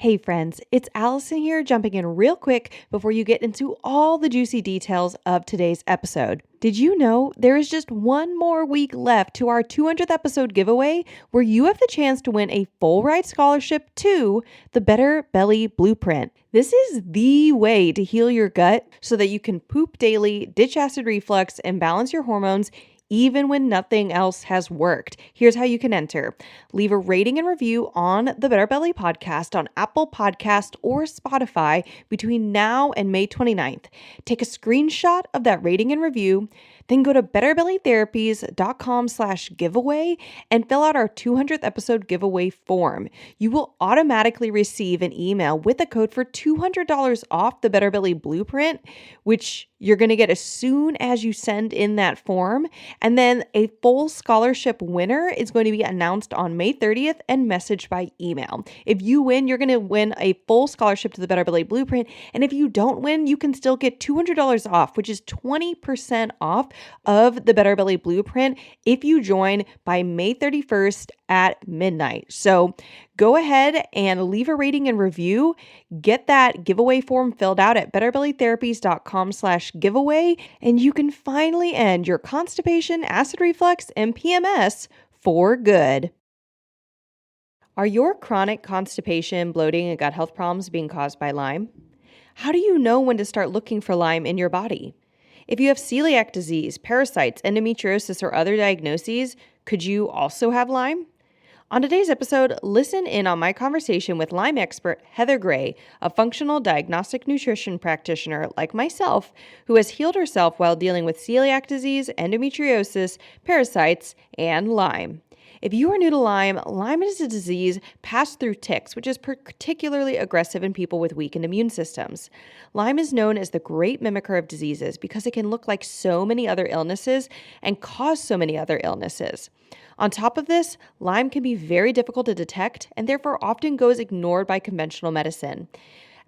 Hey friends, it's Allison here, jumping in real quick before you get into all the juicy details of today's episode. Did you know there is just one more week left to our 200th episode giveaway where you have the chance to win a full ride scholarship to the Better Belly Blueprint? This is the way to heal your gut so that you can poop daily, ditch acid reflux, and balance your hormones even when nothing else has worked. Here's how you can enter. Leave a rating and review on the Better Belly podcast on Apple Podcast or Spotify between now and May 29th. Take a screenshot of that rating and review, then go to betterbellytherapies.com/giveaway and fill out our 200th episode giveaway form. You will automatically receive an email with a code for $200 off the Better Belly Blueprint, which you're going to get as soon as you send in that form. And then a full scholarship winner is going to be announced on May 30th and messaged by email. If you win, you're going to win a full scholarship to the Better Belly Blueprint. And if you don't win, you can still get $200 off, which is 20% off of the Better Belly Blueprint if you join by May 31st at midnight. So go ahead and leave a rating and review. Get that giveaway form filled out at betterbellytherapies.com/giveaway, and you can finally end your constipation, acid reflux, and PMS for good. Are your chronic constipation, bloating, and gut health problems being caused by Lyme? How do you know when to start looking for Lyme in your body? If you have celiac disease, parasites, endometriosis, or other diagnoses, could you also have Lyme? On today's episode, listen in on my conversation with Lyme Expert Heather Gray, a functional diagnostic nutrition practitioner like myself, who has healed herself while dealing with celiac disease, endometriosis, parasites, and Lyme. If you are new to Lyme, Lyme is a disease passed through ticks, which is particularly aggressive in people with weakened immune systems. Lyme is known as the great mimicker of diseases because it can look like so many other illnesses and cause so many other illnesses. On top of this, Lyme can be very difficult to detect and therefore often goes ignored by conventional medicine.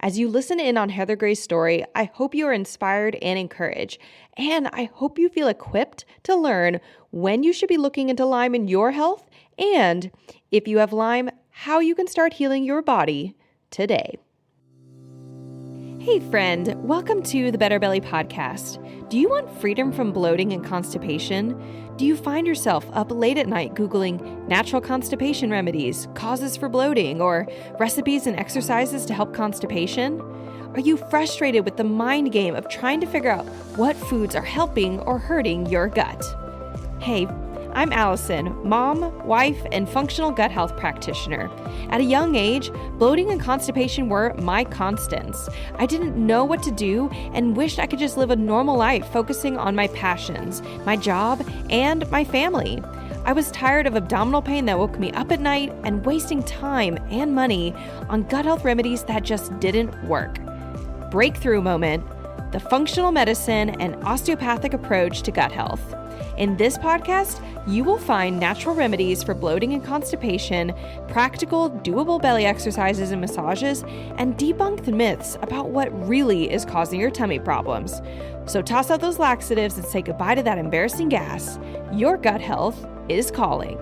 As you listen in on Heather Gray's story, I hope you are inspired and encouraged, and I hope you feel equipped to learn when you should be looking into Lyme in your health, and if you have Lyme, how you can start healing your body today. Hey friend, welcome to the Better Belly podcast. Do you want freedom from bloating and constipation? Do you find yourself up late at night Googling natural constipation remedies, causes for bloating, or recipes and exercises to help constipation? Are you frustrated with the mind game of trying to figure out what foods are helping or hurting your gut? Hey, I'm Allison, mom, wife, and functional gut health practitioner. At a young age, bloating and constipation were my constants. I didn't know what to do and wished I could just live a normal life focusing on my passions, my job, and my family. I was tired of abdominal pain that woke me up at night and wasting time and money on gut health remedies that just didn't work. Breakthrough moment, the functional medicine and osteopathic approach to gut health. In this podcast, you will find natural remedies for bloating and constipation, practical, doable belly exercises and massages, and debunk the myths about what really is causing your tummy problems. So toss out those laxatives and say goodbye to that embarrassing gas. Your gut health is calling.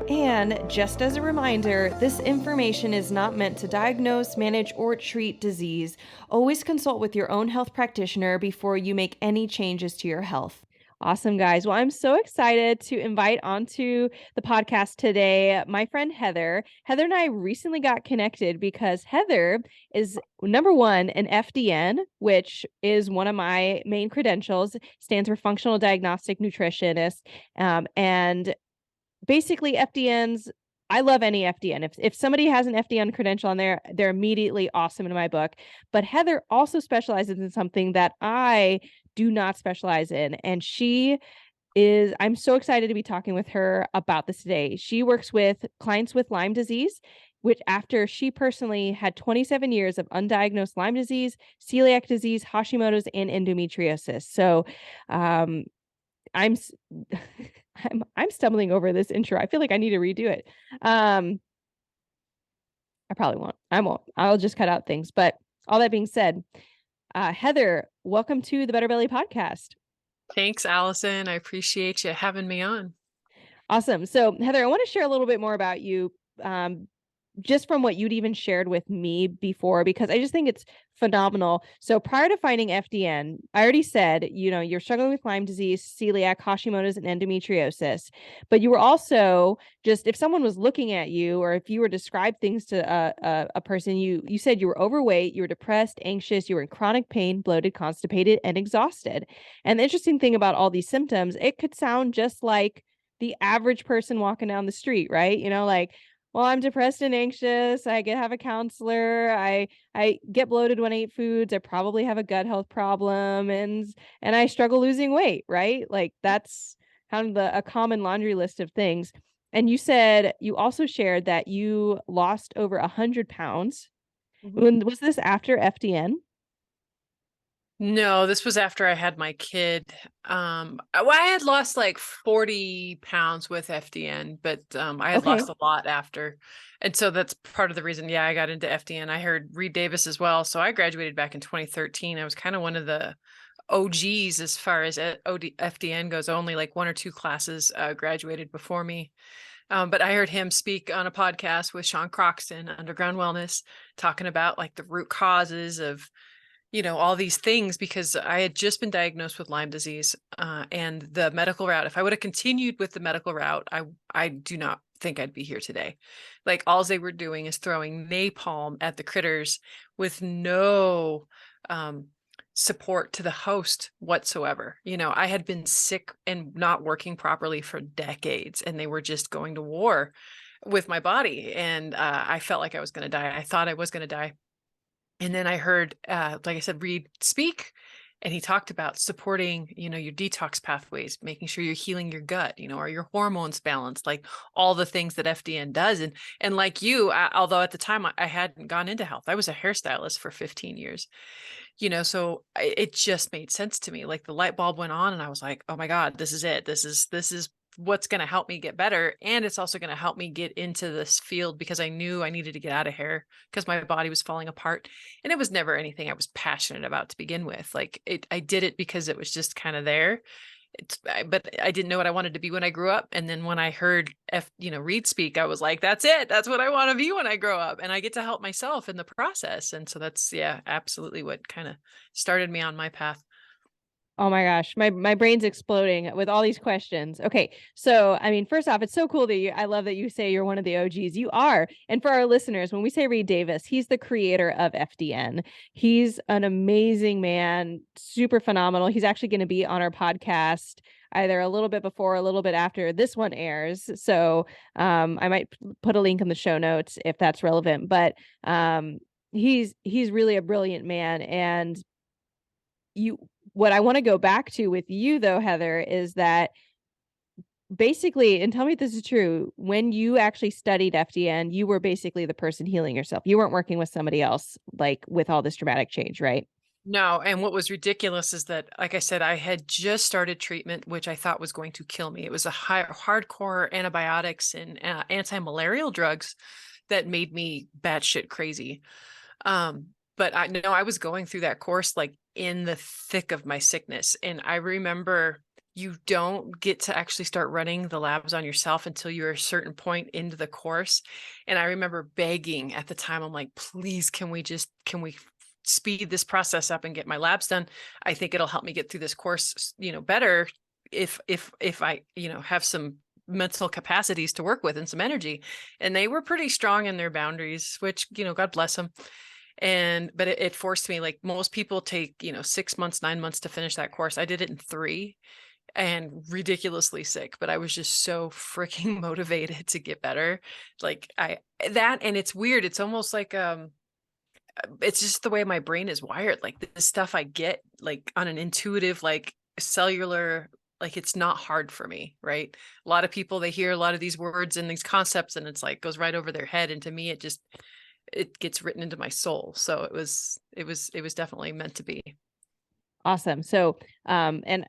And just as a reminder, this information is not meant to diagnose, manage, or treat disease. Always consult with your own health practitioner before you make any changes to your health. Awesome, guys. Well, I'm so excited to invite onto the podcast today my friend Heather. Heather and I recently got connected because Heather is, number one, an FDN, which is one of my main credentials, stands for Functional Diagnostic Nutritionist. And basically FDNs, I love any FDN. If somebody has an FDN credential on there, they're immediately awesome in my book. But Heather also specializes in something that I do not specialize in. And I'm so excited to be talking with her about this today. She works with clients with Lyme disease, which after she personally had 27 years of undiagnosed Lyme disease, celiac disease, Hashimoto's, and endometriosis. So, I'm I'm stumbling over this intro. I feel like I need to redo it. I probably won't. I won't. I'll just cut out things. But all that being said, Heather, welcome to the Better Belly podcast. Thanks, Allison. I appreciate you having me on. Awesome. So Heather, I want to share a little bit more about you. just from what you'd even shared with me before, because I just think it's phenomenal. So prior to finding FDN, I already said, you're struggling with Lyme disease, celiac, Hashimoto's, and endometriosis. But you were also just, if someone was looking at you, or if you were described things to a person, you said you were overweight, you were depressed, anxious, you were in chronic pain, bloated, constipated, and exhausted. And the interesting thing about all these symptoms, it could sound just like the average person walking down the street, right? Like, well, I'm depressed and anxious. Have a counselor. I get bloated when I eat foods. I probably have a gut health problem, and I struggle losing weight, right? Like that's kind of a common laundry list of things. And you said you also shared that you lost over 100 pounds. Mhm. When was this after FDN? No, this was after I had my kid. Well, I had lost like 40 pounds with FDN, but I had Okay. lost a lot after. And so that's part of the reason, yeah, I got into FDN. I heard Reed Davis as well. So I graduated back in 2013. I was kind of one of the OGs as far as FDN goes. Only like one or two classes graduated before me. But I heard him speak on a podcast with Sean Croxton, Underground Wellness, talking about like the root causes of all these things, because I had just been diagnosed with Lyme disease, and the medical route. If I would have continued with the medical route, I do not think I'd be here today. Like all they were doing is throwing napalm at the critters with no support to the host whatsoever. I had been sick and not working properly for decades, and they were just going to war with my body, and I felt like I was going to die. I thought I was going to die. And then I heard, like I said, Reed speak, and he talked about supporting, your detox pathways, making sure you're healing your gut, or your hormones balanced, like all the things that FDN does. And like you, although at the time I hadn't gone into health, I was a hairstylist for 15 years, so it just made sense to me. Like the light bulb went on, and I was like, oh my God, this is it. This is what's going to help me get better. And it's also going to help me get into this field, because I knew I needed to get out of hair because my body was falling apart. And it was never anything I was passionate about to begin with. Like I did it because it was just kind of there. But I didn't know what I wanted to be when I grew up. And then when I heard Reed speak, I was like, that's it. That's what I want to be when I grow up. And I get to help myself in the process. And so that's, yeah, absolutely what kind of started me on my path. Oh my gosh, my brain's exploding with all these questions. Okay, so I mean, first off, it's so cool that I love that you say you're one of the OGs. You are. And for our listeners, when we say Reed Davis, he's the creator of FDN. He's an amazing man, super phenomenal. He's actually going to be on our podcast either a little bit before, a little bit after this one airs. So I might put a link in the show notes if that's relevant. But he's really a brilliant man, and what I want to go back to with you though, Heather, is that basically, and tell me if this is true, when you actually studied FDN, you were basically the person healing yourself. You weren't working with somebody else, like with all this dramatic change, right? No, and what was ridiculous is that, like I said, I had just started treatment, which I thought was going to kill me. It was a hardcore antibiotics and anti-malarial drugs that made me batshit crazy. But I know I was going through that course like in the thick of my sickness. And I remember you don't get to actually start running the labs on yourself until you're a certain point into the course. And I remember begging at the time, I'm like, please, can we speed this process up and get my labs done? I think it'll help me get through this course, better if I, have some mental capacities to work with and some energy. And they were pretty strong in their boundaries, which, God bless them. But it forced me, like most people take 6 months, 9 months to finish that course. I did it in 3, and ridiculously sick, but I was just so freaking motivated to get better. And it's weird, it's almost like it's just the way my brain is wired. Like the stuff I get like on an intuitive, like cellular, like it's not hard for me, right? A lot of people, they hear a lot of these words and these concepts, and it's like goes right over their head, and to me it gets written into my soul. So it was definitely meant to be. Awesome. So and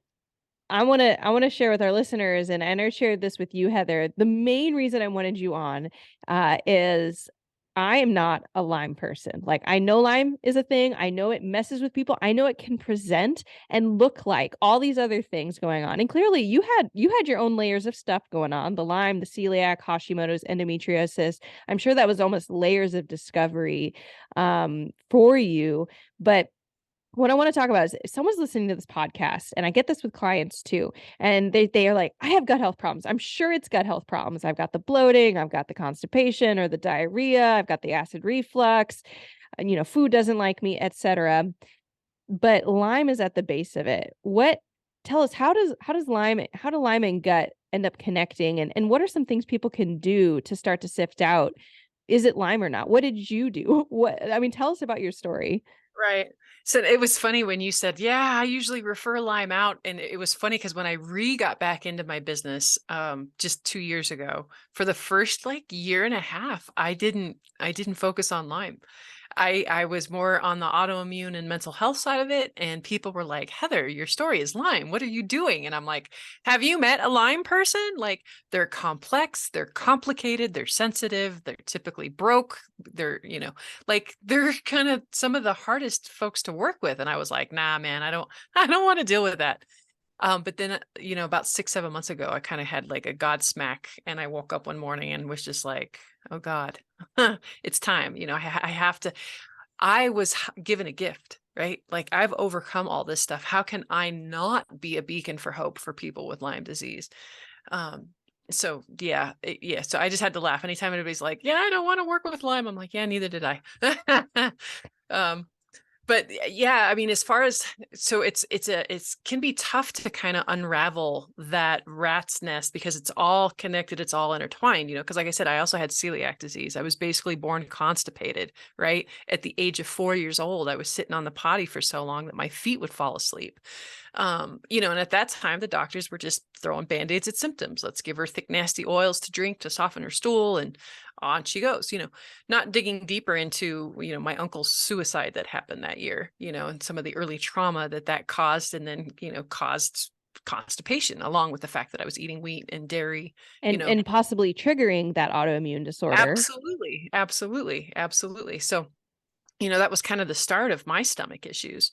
I want to share with our listeners, and I shared this with you, Heather. The main reason I wanted you on is I am not a Lyme person. Like, I know Lyme is a thing. I know it messes with people. I know it can present and look like all these other things going on. And clearly you had your own layers of stuff going on. The Lyme, the celiac, Hashimoto's, endometriosis. I'm sure that was almost layers of discovery for you. But what I want to talk about is if someone's listening to this podcast, and I get this with clients too, and they are like, I have gut health problems. I'm sure it's gut health problems. I've got the bloating, I've got the constipation or the diarrhea, I've got the acid reflux, and food doesn't like me, etc. But Lyme is at the base of it. What Tell us, how do Lyme and gut end up connecting, and what are some things people can do to start to sift out, is it Lyme or not? What did you do? Tell us about your story. Right. So it was funny when you said, yeah, I usually refer Lyme out. And it was funny because when I got back into my business just 2 years ago, for the first like year and a half, I didn't focus on Lyme. I was more on the autoimmune and mental health side of it. And people were like, Heather, your story is Lyme. What are you doing? And I'm like, have you met a Lyme person? Like, they're complex, they're complicated, they're sensitive, they're typically broke. They're, like they're kind of some of the hardest folks to work with. And I was like, nah, man, I don't want to deal with that. But then, about 6, 7 months ago, I kind of had like a God smack, and I woke up one morning and was just like, oh God, it's time. I have to, I was given a gift, right? Like, I've overcome all this stuff. How can I not be a beacon for hope for people with Lyme disease? So yeah, So I just had to laugh anytime anybody's like, yeah, I don't want to work with Lyme. I'm like, yeah, neither did I. um, but yeah, as far as, so it can be tough to kind of unravel that rat's nest because it's all connected, it's all intertwined, because like I said, I also had celiac disease. I was basically born constipated, right? At the age of 4 years old, I was sitting on the potty for so long that my feet would fall asleep. And at that time, the doctors were just throwing band-aids at symptoms. Let's give her thick, nasty oils to drink to soften her stool, and on she goes, not digging deeper into, my uncle's suicide that happened that year, and some of the early trauma that caused, and then, caused constipation, along with the fact that I was eating wheat and dairy, And possibly triggering that autoimmune disorder. absolutely, absolutely, absolutely. So, that was kind of the start of my stomach issues.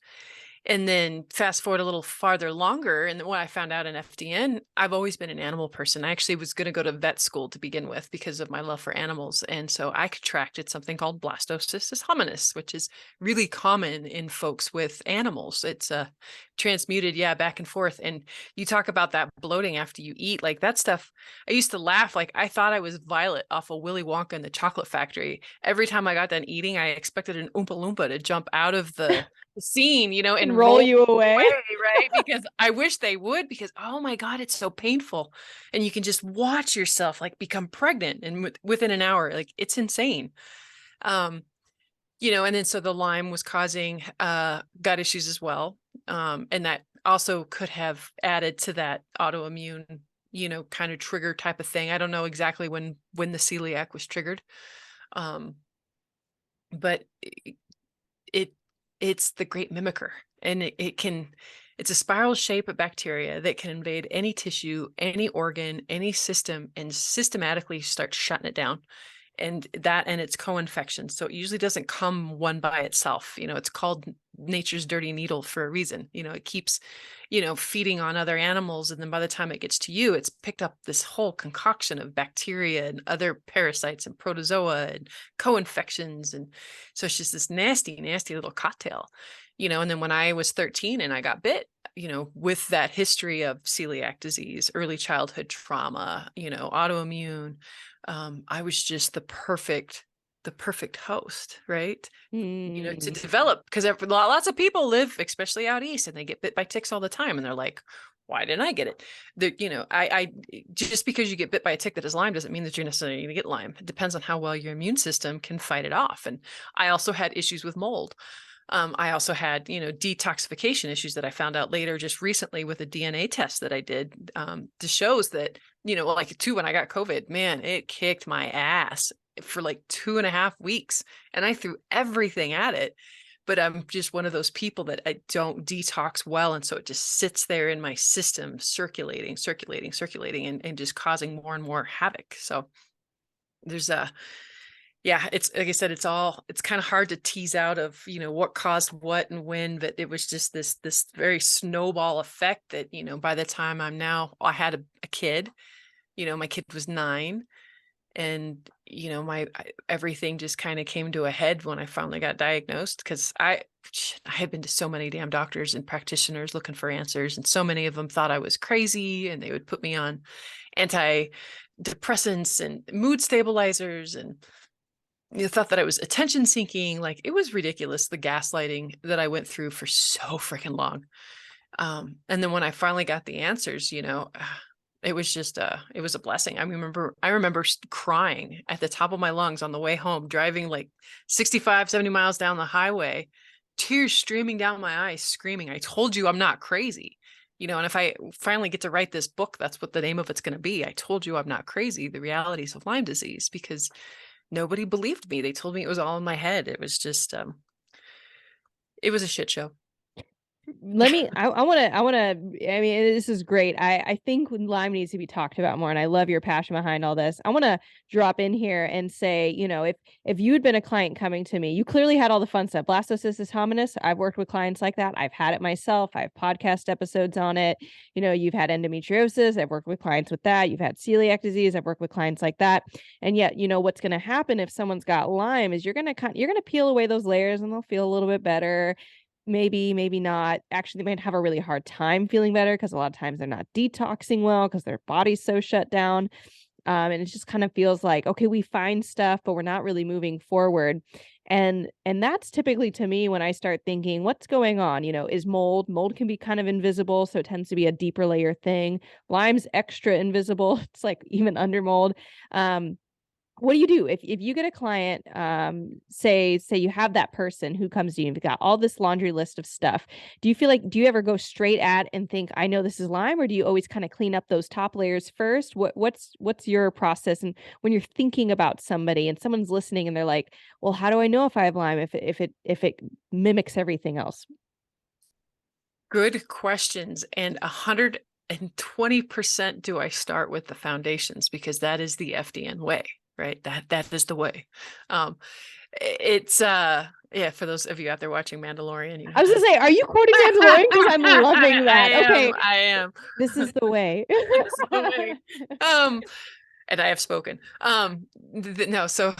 And then fast forward a little farther longer, and when I found out in FDN, I've always been an animal person. I actually was going to go to vet school to begin with because of my love for animals. And so I contracted something called blastocyst hominis, which is really common in folks with animals. It's transmuted, back and forth. And you talk about that bloating after you eat, like that stuff. I used to laugh, like I thought I was Violet off of Willy Wonka and the Chocolate Factory. Every time I got done eating, I expected an Oompa Loompa to jump out of the scene, And and roll roll you away. away, right? Because I wish they would, because oh my God, it's so painful. And you can just watch yourself like become pregnant and within an hour, like it's insane. And then so the Lyme was causing gut issues as well. And that also could have added to that autoimmune, kind of trigger type of thing. I don't know exactly when the celiac was triggered. But it's the great mimicker, and it's a spiral shape of bacteria that can invade any tissue, any organ, any system, and systematically start shutting it down. And it's co-infection. So it usually doesn't come one by itself. It's called nature's dirty needle for a reason. It keeps, feeding on other animals. And then by the time it gets to you, it's picked up this whole concoction of bacteria and other parasites and protozoa and co-infections. And so it's just this nasty, nasty little cocktail, and then when I was 13 and I got bit, with that history of celiac disease, early childhood trauma, autoimmune, I was just the perfect host, right? To develop, because lots of people live, especially out east, and they get bit by ticks all the time, and they're like, why didn't I get it? I just because you get bit by a tick that is Lyme doesn't mean that you're necessarily going to get Lyme. It depends on how well your immune system can fight it off. And I also had issues with mold. I also had, detoxification issues that I found out later just recently with a DNA test that I did, to shows that, like too, when I got COVID, man, it kicked my ass for like 2.5 weeks, and I threw everything at it. But I'm just one of those people that I don't detox well. And so it just sits there in my system, circulating, and just causing more and more havoc. So there's Yeah, it's like I said, it's kind of hard to tease out of, what caused what and when, but it was just this very snowball effect that, by the time I had a kid, my kid was 9, and, everything just kind of came to a head when I finally got diagnosed, because I had been to so many damn doctors and practitioners looking for answers, and so many of them thought I was crazy, and they would put me on antidepressants and mood stabilizers, and you thought that I was attention seeking. Like, it was ridiculous, the gaslighting that I went through for so freaking long. And then when I finally got the answers, it was just it was a blessing. I remember crying at the top of my lungs on the way home, driving like 65, 70 miles down the highway, tears streaming down my eyes, screaming, "I told you I'm not crazy." And if I finally get to write this book, that's what the name of it's going to be. I told you I'm not crazy, the realities of Lyme disease, because nobody believed me. They told me it was all in my head. It was just it was a shit show. I mean, this is great. I think Lyme needs to be talked about more, and I love your passion behind all this. I want to drop in here and say, if you had been a client coming to me, you clearly had all the fun stuff. Blastocystis hominis, I've worked with clients like that. I've had it myself. I have podcast episodes on it. You've had endometriosis. I've worked with clients with that. You've had celiac disease. I've worked with clients like that. And yet, what's going to happen if someone's got Lyme is you're going to peel away those layers and they'll feel a little bit better. Maybe not. Actually, they might have a really hard time feeling better because a lot of times they're not detoxing well because their body's so shut down. And it just kind of feels like, okay, we find stuff, but we're not really moving forward. And that's typically, to me, when I start thinking, what's going on? Is mold can be kind of invisible, so it tends to be a deeper layer thing. Lyme's extra invisible. It's like even under mold. What do you do if you get a client, say you have that person who comes to you, you've got all this laundry list of stuff. Do you ever go straight at and think, I know this is Lyme, or do you always kind of clean up those top layers first? What's your process? And when you're thinking about somebody and someone's listening and they're like, well, how do I know if I have Lyme if it mimics everything else? Good questions. And 120% do I start with the foundations, because that is the FDN way, right? That is the way. It's yeah, for those of you out there watching Mandalorian, I was gonna say, are you quoting Mandalorian? Because I'm loving that. Okay, I am. this is the way. This is the way. And I have spoken. No, so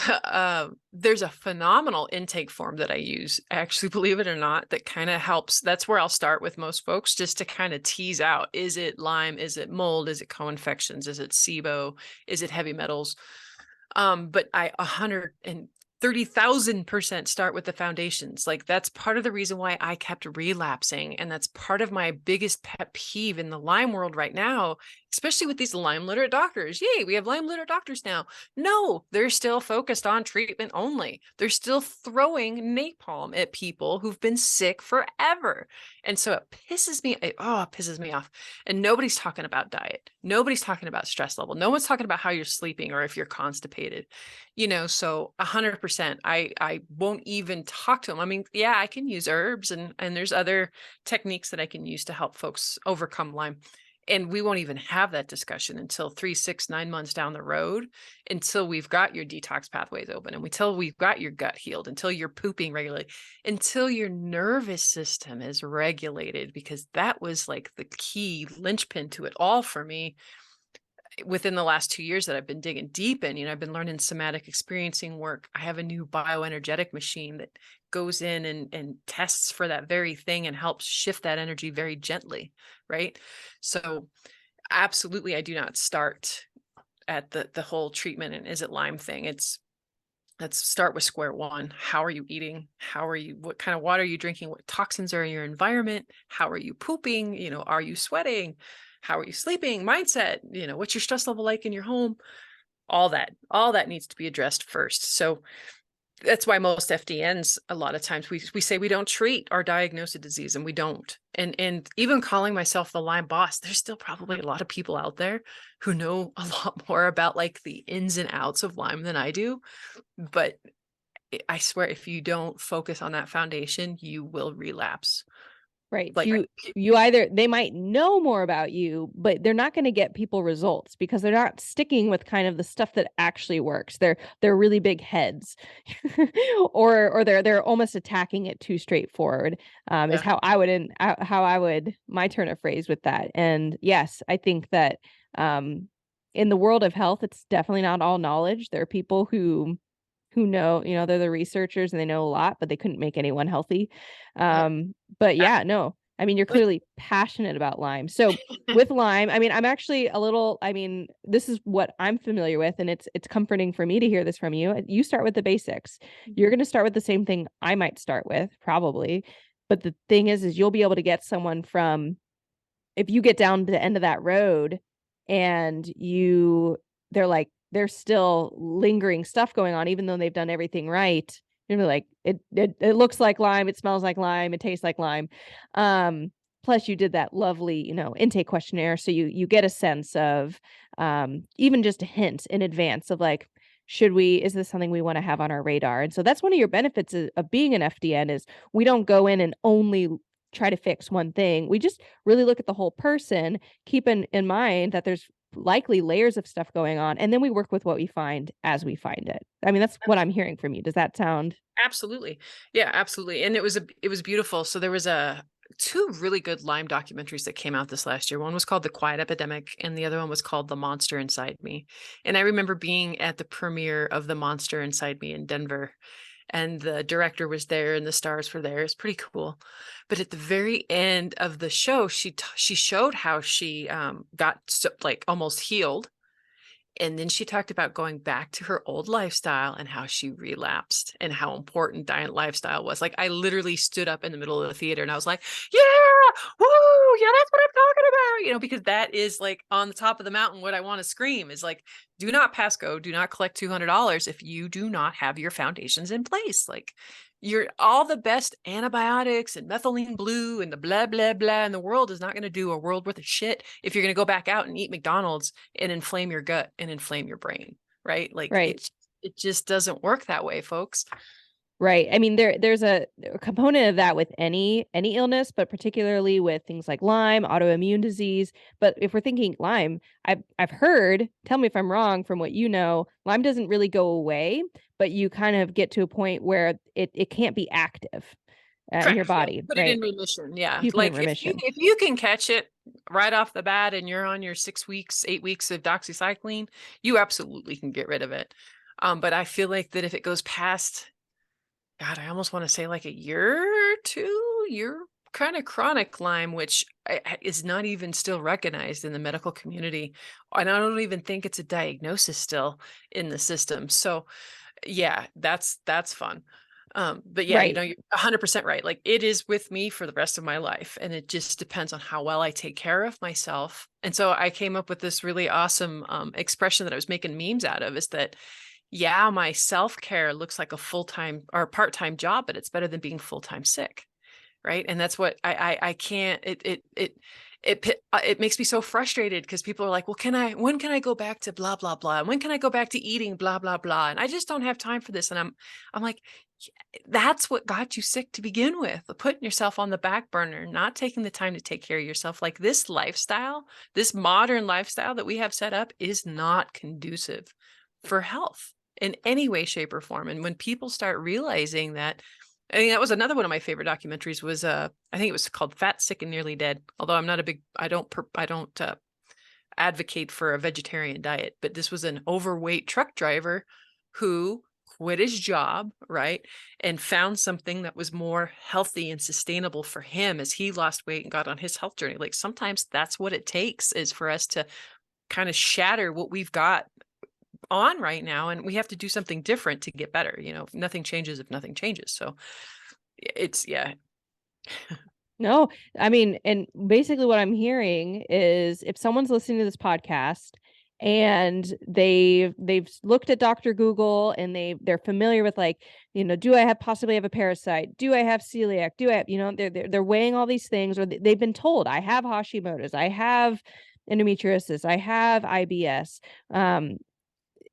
there's a phenomenal intake form that I use, actually, believe it or not, that kind of helps. That's where I'll start with most folks, just to kind of tease out, is it Lyme? Is it mold? Is it co-infections? Is it SIBO? Is it heavy metals? But I 130,000% start with the foundations. Like, that's part of the reason why I kept relapsing. And that's part of my biggest pet peeve in the Lyme world right now, especially with these Lyme literate doctors. Yay, we have Lyme literate doctors now. No, they're still focused on treatment only. They're still throwing napalm at people who've been sick forever. And so it pisses me off. And nobody's talking about diet. Nobody's talking about stress level. No one's talking about how you're sleeping or if you're constipated. So 100%, I won't even talk to them. I mean, yeah, I can use herbs, and there's other techniques that I can use to help folks overcome Lyme. And we won't even have that discussion until 3, 6, 9 months down the road, until we've got your detox pathways open, and until we've got your gut healed, until you're pooping regularly, until your nervous system is regulated, because that was like the key linchpin to it all for me within the last 2 years that I've been digging deep in. I've been learning somatic experiencing work. I have a new bioenergetic machine that goes in and tests for that very thing and helps shift that energy very gently. Right. So absolutely, I do not start at the whole treatment and is it Lyme thing. Let's start with square one. How are you eating? What kind of water are you drinking? What toxins are in your environment? How are you pooping? Are you sweating? How are you sleeping? Mindset, what's your stress level like in your home? All that needs to be addressed first. So that's why most FDNs, a lot of times we say we don't treat or diagnose a disease, and we don't. And even calling myself the Lyme boss, there's still probably a lot of people out there who know a lot more about like the ins and outs of Lyme than I do. But I swear, if you don't focus on that foundation, you will relapse. Right. Like, You either, they might know more about you, but they're not going to get people results because they're not sticking with kind of the stuff that actually works. They're really big heads. Or they're almost attacking it too straightforward. Is yeah, how I would my turn of phrase with that. And yes, I think that in the world of health, it's definitely not all knowledge. There are people who know, they're the researchers and they know a lot, but they couldn't make anyone healthy. uh, But uh, yeah, no, I mean, you're like, clearly passionate about Lyme. So with Lyme, I mean, I'm actually a little, I mean, this is what I'm familiar with, and it's comforting for me to hear this from you. You start with the basics. You're going to start with the same thing I might start with, probably. But the thing is you'll be able to get someone from, if you get down to the end of that road and they're like, there's still lingering stuff going on, even though they've done everything right. You're like, it looks like Lyme, it smells like Lyme, it tastes like Lyme. Plus you did that lovely, intake questionnaire. So you get a sense of, even just a hint in advance of like, is this something we want to have on our radar? And so that's one of your benefits of being an FDN is we don't go in and only try to fix one thing. We just really look at the whole person, keep in mind that there's likely layers of stuff going on, and then we work with what we find as we find it. I mean, that's what I'm hearing from you. Does that sound? absolutely. Yeah, absolutely. And it was beautiful. So there was two really good Lyme documentaries that came out this last year. One was called The Quiet Epidemic, and the other one was called The Monster Inside Me. And I remember being at the premiere of The Monster Inside Me in Denver, and the director was there and the stars were there. It's pretty cool. But at the very end of the show, she showed how she got like almost healed. And then she talked about going back to her old lifestyle and how she relapsed and how important diet lifestyle was. Like, I literally stood up in the middle of the theater and I was like, yeah, woo, yeah, that's what I'm talking about. Because that is like on the top of the mountain. What I want to scream is like, do not pass go, do not collect $200 if you do not have your foundations in place. Like, you're all the best antibiotics and methylene blue and the blah, blah, blah. And the world is not going to do a world worth of shit if you're going to go back out and eat McDonald's and inflame your gut and inflame your brain. Right. Like, Right. it just doesn't work that way, folks. Right. I mean, there's a component of that with any illness, but particularly with things like Lyme, autoimmune disease. But if we're thinking Lyme, I've heard, tell me if I'm wrong from what you know, Lyme doesn't really go away, but you kind of get to a point where it can't be active in your Correct. Yeah. body, Put it right? in remission. Yeah. You put it in Like, remission. if you can catch it right off the bat and you're on your 6 weeks, 8 weeks of doxycycline, you absolutely can get rid of it. But I feel like that if it goes past, God, I almost want to say like a year or two, you're kind of chronic Lyme, which is not even still recognized in the medical community. And I don't even think it's a diagnosis still in the system. So yeah, that's fun. But yeah, Right. you're 100% right. Like, it is with me for the rest of my life. And it just depends on how well I take care of myself. And so I came up with this really awesome expression that I was making memes out of, is that, yeah, my self-care looks like a full-time or part-time job, but it's better than being full-time sick. Right. And that's what I can't, it makes me so frustrated because people are like, well, when can I go back to blah, blah, blah? And when can I go back to eating blah, blah, blah? And I just don't have time for this. And I'm like, that's what got you sick to begin with, putting yourself on the back burner, not taking the time to take care of yourself. Like, this lifestyle, this modern lifestyle that we have set up is not conducive for health in any way, shape, or form. And when people start realizing that, I mean, that was another one of my favorite documentaries was, I think it was called Fat, Sick, and Nearly Dead. Although I'm not I don't advocate for a vegetarian diet, but this was an overweight truck driver who quit his job, right, and found something that was more healthy and sustainable for him as he lost weight and got on his health journey. Like, sometimes that's what it takes, is for us to kind of shatter what we've got on right now, and we have to do something different to get better. Nothing changes if nothing changes. So it's, yeah. No, I mean, and basically what I'm hearing is if someone's listening to this podcast and they've looked at Dr. Google and they're familiar with, like, do I possibly have a parasite? Do I have celiac? Do I have, they're weighing all these things, or they've been told I have Hashimoto's, I have endometriosis, I have IBS.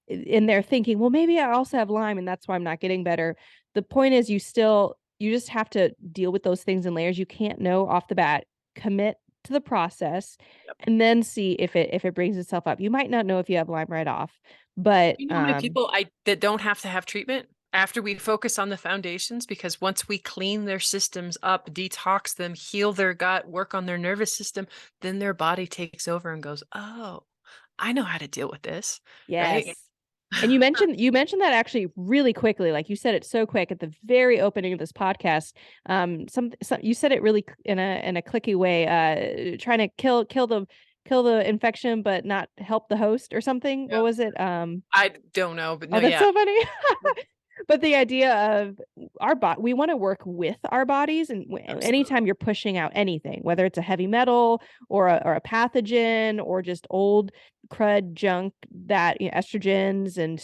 And they're thinking, well, maybe I also have Lyme and that's why I'm not getting better. The point is, you still, you just have to deal with those things in layers. You can't know off the bat. Commit to the process Yep. and then see if it brings itself up. You might not know if you have Lyme right off, but You know how many people that don't have to have treatment after we focus on the foundations? Because once we clean their systems up, detox them, heal their gut, work on their nervous system, then their body takes over and goes, oh, I know how to deal with this. Right. yes. And you mentioned that actually really quickly, like you said it so quick at the very opening of this podcast. Some you said it really in a clicky way, trying to kill the infection, but not help the host or something. What Yep. was it? I don't know, but no, Oh, that's yeah. so funny. But the idea of we want to work with our bodies, and Absolutely. anytime you're pushing out anything, whether it's a heavy metal or a pathogen or just old crud junk that estrogens and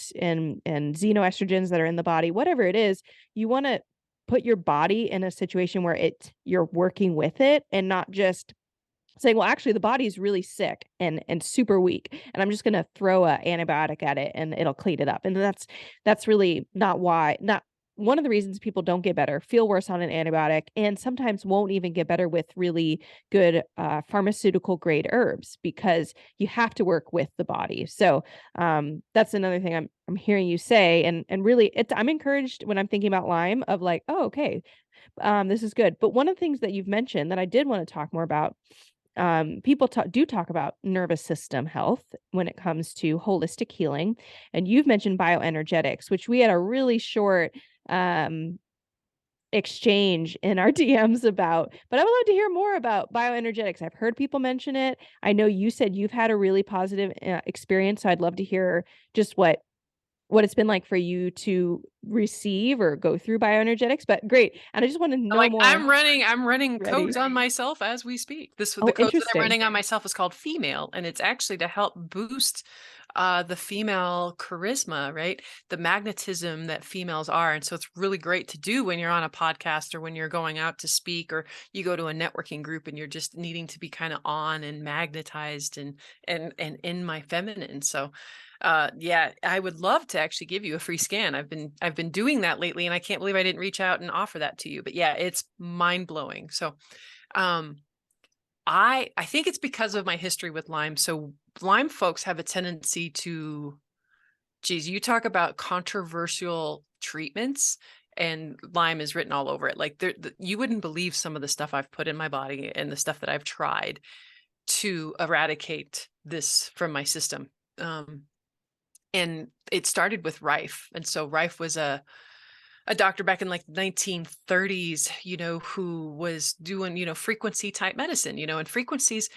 xenoestrogens that are in the body, whatever it is, you want to put your body in a situation where you're working with it and not just saying, well, actually, the body's really sick and super weak, and I'm just gonna throw a antibiotic at it and it'll clean it up. And that's really not one of the reasons people don't get better, feel worse on an antibiotic, and sometimes won't even get better with really good pharmaceutical grade herbs because you have to work with the body. So that's another thing I'm hearing you say, and really, I'm encouraged when I'm thinking about Lyme of like, oh, okay, this is good. But one of the things that you've mentioned that I did want to talk more about, people do talk about nervous system health when it comes to holistic healing. And you've mentioned bioenergetics, which we had a really short um, exchange in our DMs about. But I would love to hear more about bioenergetics. I've heard people mention it. I know you said you've had a really positive experience. So I'd love to hear just what it's been like for you to receive or go through bioenergetics. But great. And I just want to know Like more. I'm running Ready. codes on myself as we speak. The Oh, codes that I'm interesting. running on myself is called female, and it's actually to help boost the female charisma, right? The magnetism that females are. And so it's really great to do when you're on a podcast or when you're going out to speak or you go to a networking group and you're just needing to be kind of on and magnetized and in my feminine. So yeah, I would love to actually give you a free scan. I've been doing that lately, and I can't believe I didn't reach out and offer that to you. But yeah, it's mind blowing. So um I think it's because of my history with Lyme. So Lyme folks have a tendency to, geez, you talk about controversial treatments, and Lyme is written all over it. Like you wouldn't believe some of the stuff I've put in my body and the stuff that I've tried to eradicate this from my system. And it started with Rife. And so Rife was a doctor back in like 1930s, who was doing, frequency type medicine, and frequencies,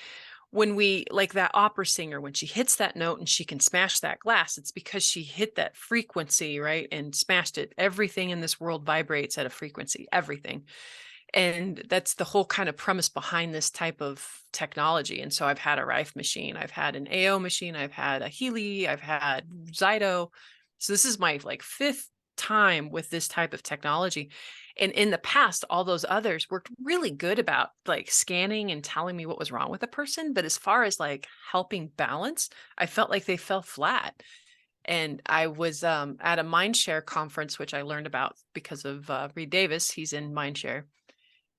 when we like that opera singer, when she hits that note and she can smash that glass, it's because she hit that frequency, right? And smashed it. Everything in this world vibrates at a frequency, everything. And that's the whole kind of premise behind this type of technology. And so I've had a Rife machine, I've had an AO machine, I've had a Healy, I've had Zyto. So this is my like fifth time with this type of technology. And in the past, all those others worked really good about like scanning and telling me what was wrong with a person. But as far as like helping balance, I felt like they fell flat. And I was at a Mindshare conference, which I learned about because of Reed Davis. He's in Mindshare.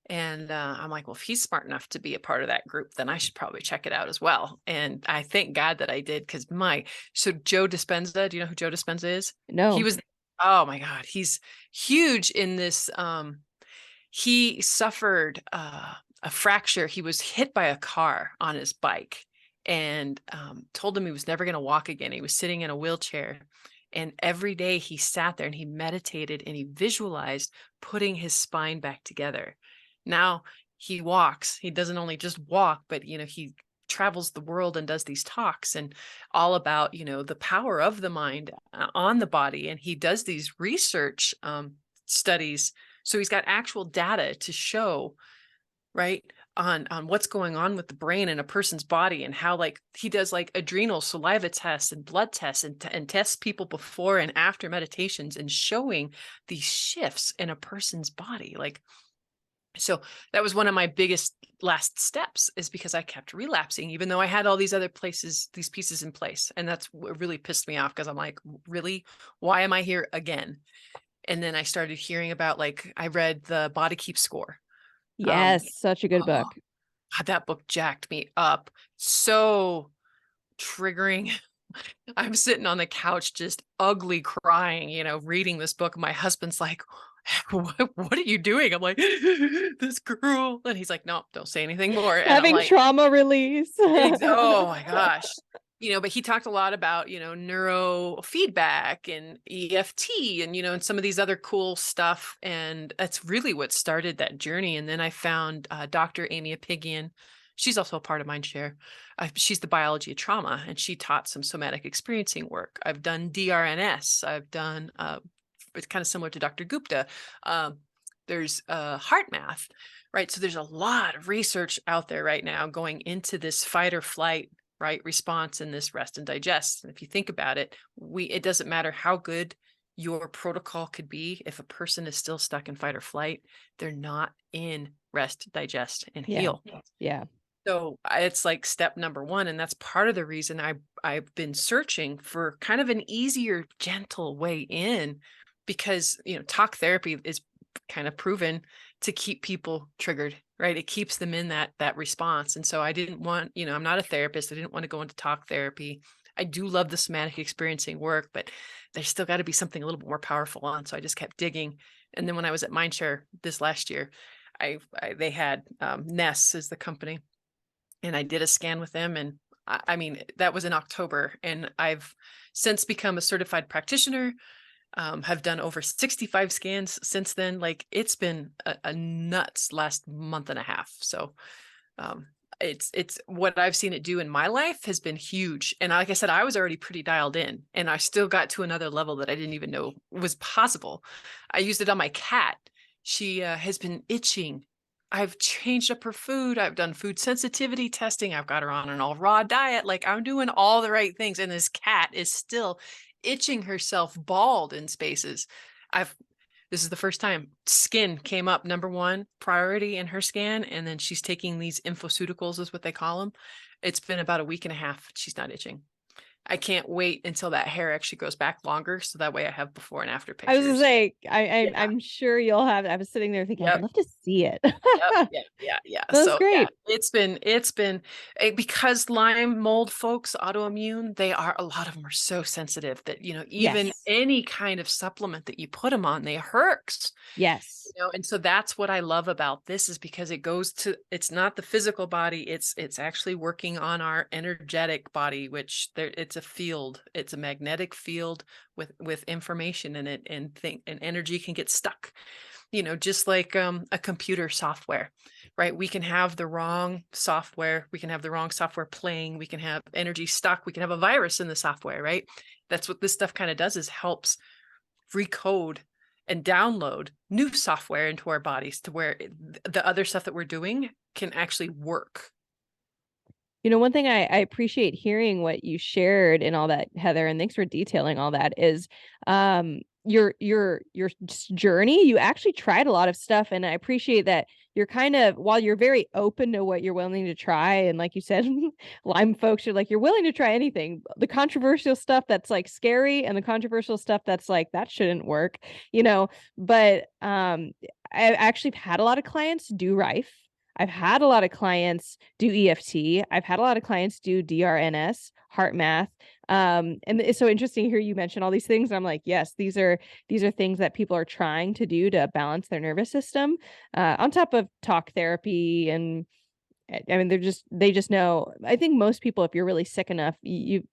And I'm like, well, if he's smart enough to be a part of that group, then I should probably check it out as well. And I thank God that I did, because so Joe Dispenza, do you know who Joe Dispenza is? He No. was, oh my God, he's huge in this. He suffered a fracture. He was hit by a car on his bike and told him he was never going to walk again. He was sitting in a wheelchair. And every day he sat there and he meditated and he visualized putting his spine back together. Now he walks. He doesn't only just walk, but he travels the world and does these talks and all about the power of the mind on the body. And he does these research studies. So he's got actual data to show, right, on what's going on with the brain in a person's body, and how like he does like adrenal saliva tests and blood tests and tests people before and after meditations and showing these shifts in a person's body. Like, so that was one of my biggest last steps, is because I kept relapsing, even though I had all these other places, these pieces in place. And that's what really pissed me off, because I'm like, really, why am I here again? And then I started hearing about, like, I read the Body Keep Score. Um, Yes, such a good oh, book. God, that book jacked me up. So triggering. I'm sitting on the couch just ugly crying, reading this book. My husband's like, what are you doing? I'm like, this girl. And he's like, no, don't say anything more. And I'm Having like, trauma release. oh my gosh. But he talked a lot about, neurofeedback and EFT and some of these other cool stuff. And that's really what started that journey. And then I found Dr. Amy Apigian. She's also a part of Mindshare. She's the biology of trauma, and she taught some somatic experiencing work. I've done DRNS. I've done, it's kind of similar to Dr. Gupta. There's heart math, right? So there's a lot of research out there right now going into this fight or flight, right, response, and this rest and digest. And if you think about it, it doesn't matter how good your protocol could be. If a person is still stuck in fight or flight, they're not in rest, digest, and Yeah. heal. Yeah. So it's like step number one. And that's part of the reason I've been searching for kind of an easier, gentle way in, because, talk therapy is kind of proven to keep people triggered, right? It keeps them in that response. And so I didn't want, I'm not a therapist. I didn't want to go into talk therapy. I do love the somatic experiencing work, but there's still got to be something a little bit more powerful on. So I just kept digging. And then when I was at Mindshare this last year, they had Ness is the company, and I did a scan with them. And I mean, that was in October, and I've since become a certified practitioner. Have done over 65 scans since then. Like, it's been a nuts last month and a half. So it's what I've seen it do in my life has been huge. And like I said, I was already pretty dialed in, and I still got to another level that I didn't even know was possible. I used it on my cat. She has been itching. I've changed up her food. I've done food sensitivity testing. I've got her on an all raw diet. Like, I'm doing all the right things. And this cat is still itching herself bald in spaces. This is the first time skin came up number one priority in her scan. And then she's taking these infoceuticals, is what they call them. It's been about a week and a half. She's not itching. I can't wait until that hair actually grows back longer, so that way I have before and after I was gonna pictures. say, Yeah. I'm sure you'll have. I was sitting there thinking, I'd Yep. love to see it. Yep. Yeah. That's So yeah, great. it's been because Lyme mold folks, autoimmune, a lot of them are so sensitive that, even Yes. any kind of supplement that you put them on, they hurts. Yes. And so that's what I love about this, is because it's not the physical body, it's actually working on our energetic body, which it's a field, it's a magnetic field with information in it, and energy can get stuck, just like a computer software, right? We can have the wrong software, playing, we can have energy stuck, we can have a virus in the software, right? That's what this stuff kind of does, is helps recode and download new software into our bodies to where the other stuff that we're doing can actually work. One thing I appreciate hearing what you shared and all that, Heather, and thanks for detailing all that, is your journey. You actually tried a lot of stuff, and I appreciate that you're kind of, while you're very open to what you're willing to try, and like you said, Lyme folks, you're willing to try anything. The controversial stuff that's like scary, and the controversial stuff that's like that shouldn't work, But I actually had a lot of clients do Rife. I've had a lot of clients do EFT. I've had a lot of clients do DRNS, heart math. And it's so interesting to hear you mention all these things. I'm like, yes, these are things that people are trying to do to balance their nervous system, on top of talk therapy. And I mean, they just know. I think most people, if you're really sick enough, you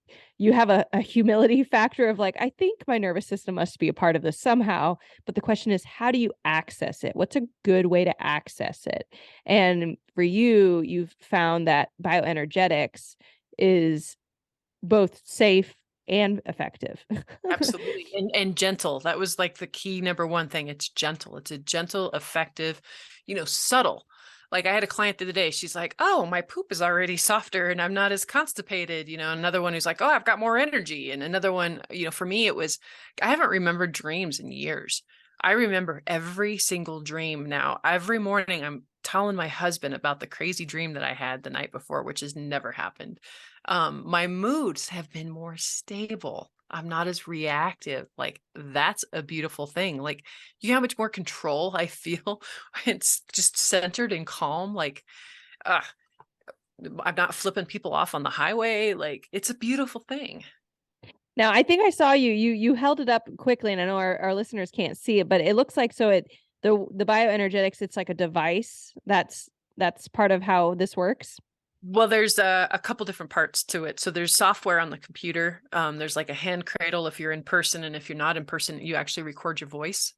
have a humility factor of like, I think my nervous system must be a part of this somehow. But the question is, how do you access it? What's a good way to access it? And for you, you've found that bioenergetics is both safe and effective. Absolutely. And gentle. That was like the key number one thing. It's gentle. It's a gentle, effective, subtle. Like, I had a client the other day, she's like, oh, my poop is already softer and I'm not as constipated. Another one who's like, oh, I've got more energy. And another one, for me, I haven't remembered dreams in years. I remember every single dream now. Every morning I'm telling my husband about the crazy dream that I had the night before, which has never happened. My moods have been more stable. I'm not as reactive. Like, that's a beautiful thing. Like, you know how much more control I feel? It's just centered and calm. Like, uh, I'm not flipping people off on the highway. Like, it's a beautiful thing. Now, I think I saw you held it up quickly, and I know our listeners can't see it, but it looks like the bioenergetics, it's like a device that's part of how this works. Well, there's a couple different parts to it. So there's software on the computer. There's like a hand cradle if you're in person, and if you're not in person, you actually record your voice.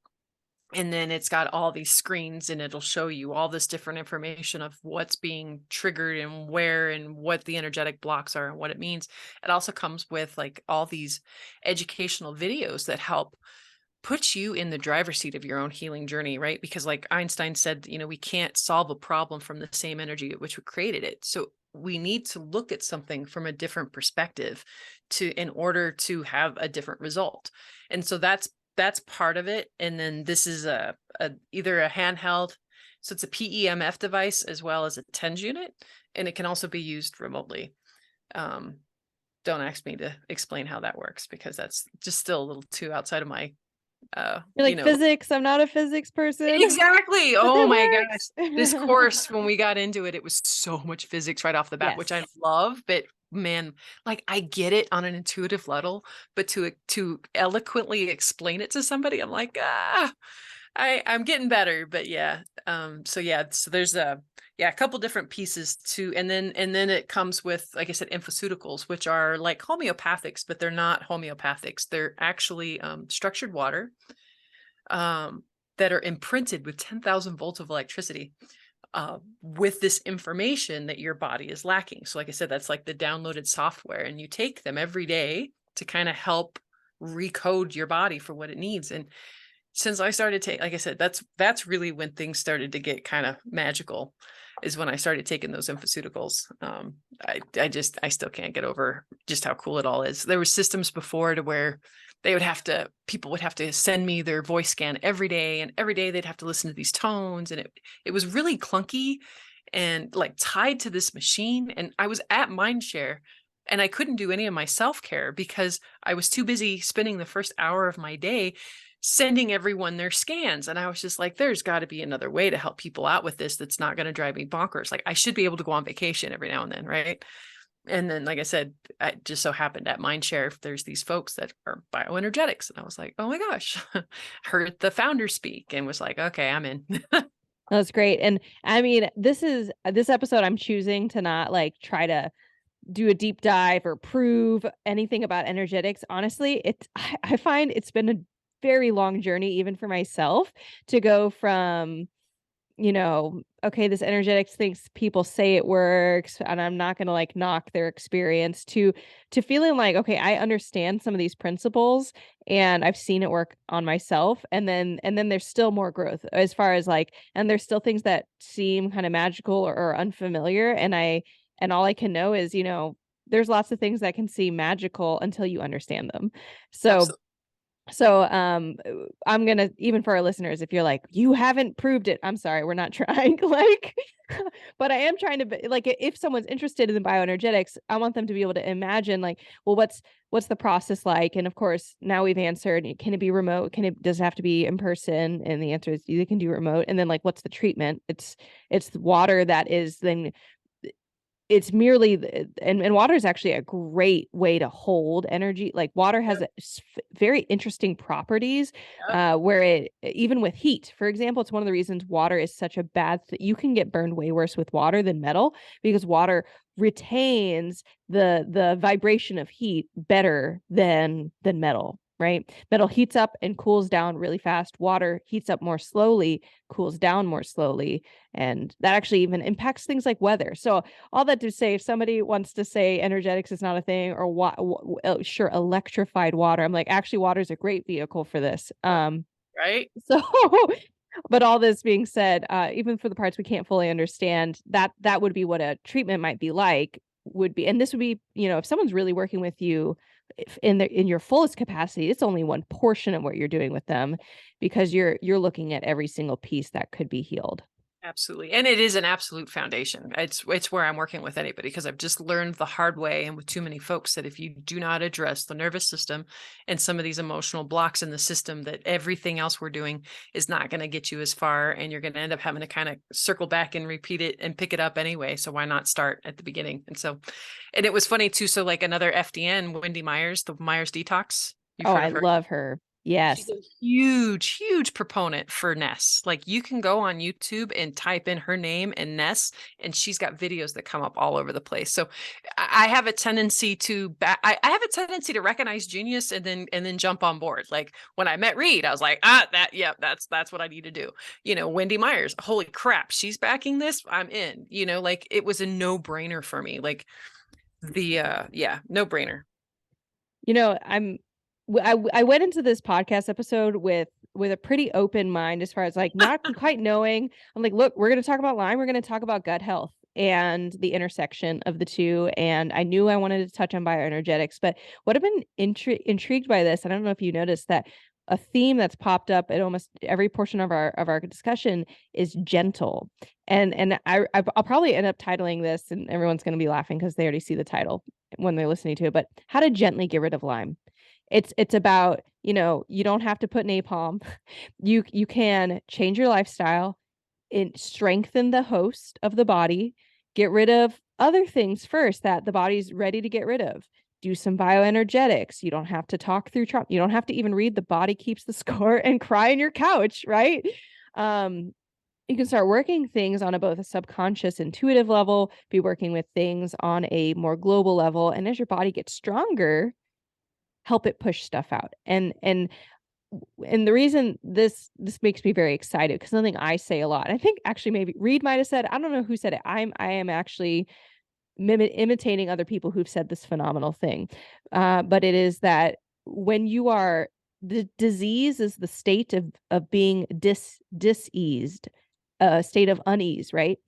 And then it's got all these screens, and it'll show you all this different information of what's being triggered and where and what the energetic blocks are and what it means. It also comes with like all these educational videos that help put you in the driver's seat of your own healing journey, right? Because like Einstein said, we can't solve a problem from the same energy at which we created it. So we need to look at something from a different perspective in order to have a different result. And so that's part of it. And then this is either a handheld, so it's a PEMF device as well as a TENS unit, and it can also be used remotely. Don't ask me to explain how that works, because that's just still a little too outside of my You're like, physics, I'm not a physics person. Exactly. Oh my gosh. This course, when we got into it, it was so much physics right off the bat, which I love, but man, like, I get it on an intuitive level, but to eloquently explain it to somebody, I'm like, I'm getting better. But yeah. So there's a couple different pieces to, and then it comes with, like I said, infoceuticals, which are like homeopathics, but they're not homeopathics. They're actually structured water that are imprinted with 10,000 volts of electricity with this information that your body is lacking. So like I said, that's like the downloaded software, and you take them every day to kind of help recode your body for what it needs. And since I started taking, like I said, that's really when things started to get kind of magical, is when I started taking those infoceuticals. I still can't get over just how cool it all is. There were systems before to where people would have to send me their voice scan every day, and every day they'd have to listen to these tones, and it was really clunky and like tied to this machine. And I was at Mindshare, and I couldn't do any of my self-care because I was too busy spending the first hour of my day sending everyone their scans. And I was just like, there's got to be another way to help people out with this that's not going to drive me bonkers. Like, I should be able to go on vacation every now and then, right? And then, like I said, I just so happened at Mindshare, there's these folks that are bioenergetics. And I was like, oh my gosh, heard the founder speak and was like, okay, I'm in. That's great. And I mean, this episode, I'm choosing to not like try to do a deep dive or prove anything about energetics. Honestly, I find it's been a very long journey, even for myself, to go from, okay, this energetics thinks people say it works, and I'm not going to like knock their experience, to feeling like, okay, I understand some of these principles and I've seen it work on myself. And then there's still more growth as far as like, and there's still things that seem kind of magical or unfamiliar. And all I can know is, there's lots of things that can seem magical until you understand them. So Absolutely. I'm gonna, even for our listeners, if you're like, you haven't proved it, I'm sorry, we're not trying. Like, but I am trying to be, like, if someone's interested in bioenergetics, I want them to be able to imagine, like, well, what's the process like? And of course, now we've answered, can it be remote? Does it have to be in person? And the answer is you can do remote. And then, like, what's the treatment? It's the water that is then, it's merely and water is actually a great way to hold energy. Like, water has very interesting properties, where it, even with heat, for example, it's one of the reasons water is such a bad you can get burned way worse with water than metal, because water retains the vibration of heat better than metal. Right? Metal heats up and cools down really fast. Water heats up more slowly, cools down more slowly. And that actually even impacts things like weather. So all that to say, if somebody wants to say energetics is not a thing, or sure, electrified water, I'm like, actually, water is a great vehicle for this. Right. So, but all this being said, even for the parts we can't fully understand, that would be what a treatment might be like, would be. And this would be, if someone's really working with you in your fullest capacity, it's only one portion of what you're doing with them, because you're looking at every single piece that could be healed. Absolutely. And it is an absolute foundation. It's where I'm working with anybody, because I've just learned the hard way and with too many folks that if you do not address the nervous system and some of these emotional blocks in the system, that everything else we're doing is not going to get you as far, and you're going to end up having to kind of circle back and repeat it and pick it up anyway. So why not start at the beginning? And it was funny too. So like another FDN, Wendy Myers, the Myers Detox. You've Oh, heard I of her? love her. She's Yes. a huge, huge proponent for Ness. Like you can go on YouTube and type in her name and Ness, and she's got videos that come up all over the place. So I have a tendency to I have a tendency to recognize genius and then jump on board. Like when I met Reed, I was like, that's what I need to do. Wendy Myers, holy crap, she's backing this. I'm in. Like it was a no-brainer for me. Like no brainer. I went into this podcast episode with a pretty open mind, as far as like not quite knowing. I'm like, look, we're going to talk about Lyme. We're going to talk about gut health and the intersection of the two. And I knew I wanted to touch on bioenergetics, but what I've been intrigued by this, and I don't know if you noticed that a theme that's popped up at almost every portion of our discussion is gentle. And I'll probably end up titling this, and everyone's going to be laughing because they already see the title when they're listening to it, but how to gently get rid of Lyme. It's about, you don't have to put napalm. You can change your lifestyle and strengthen the host of the body, get rid of other things first that the body's ready to get rid of. Do some bioenergetics. You don't have to talk through trauma. You don't have to even read The Body Keeps the Score and cry on your couch, right? You can start working things on both a subconscious, intuitive level, be working with things on a more global level. And as your body gets stronger, help it push stuff out. And the reason this makes me very excited, because something I say a lot, I think actually maybe Reed might have said, I don't know who said it. I am actually imitating other people who've said this phenomenal thing. But it is that when you are, the disease is the state of being diseased, a state of unease, right?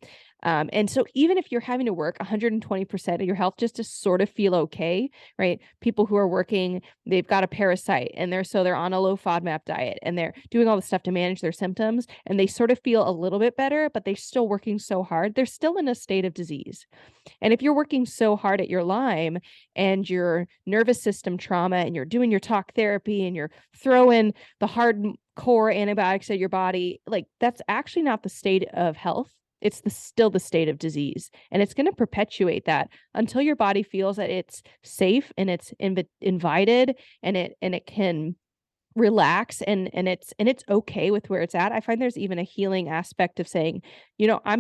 And so even if you're having to work 120% of your health just to sort of feel okay, right? People who are working, they've got a parasite and they're on a low FODMAP diet and they're doing all the stuff to manage their symptoms, and they sort of feel a little bit better, but they're still working so hard. They're still in a state of disease. And if you're working so hard at your Lyme and your nervous system trauma, and you're doing your talk therapy and you're throwing the hardcore antibiotics at your body, like that's actually not the state of health. It's still the state of disease. And it's going to perpetuate that until your body feels that it's safe and it's invited, and it can relax, and it's okay with where it's at. I find there's even a healing aspect of saying, I